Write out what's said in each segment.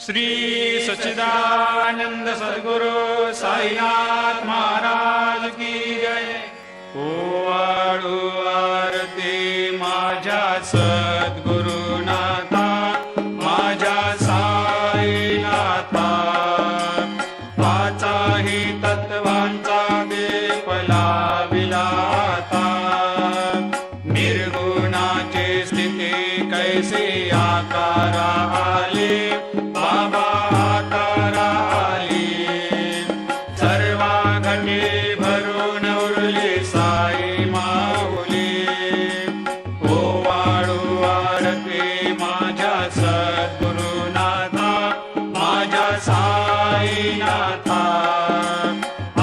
श्री सच्चिदानंद सद्गुरु साईनाथ महाराज की जय। ओवाळू आरती माझ्या सद्गुरुनाथा, माझ्या साईनाथा, पाचाही तत्वांचा दीप लाविला आता। निर्गुणाची स्थिती कैसे आकारा आले, बाबा आकारा आली। सर्वा घटे भरून उरली साई माऊली। ओवाळू आरती माझ्या सद्गुरुनाथा, माझ्या साईनाथा,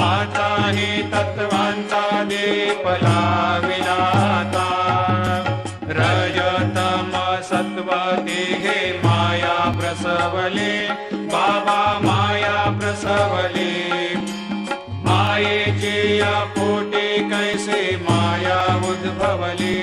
आताही तत्वांचा दीप लाविला आता। रजतम सत्व तिघे माया प्रसवले, बाबा माया प्रसवले। मायेची या पोटी कैसे माया उद्भवली।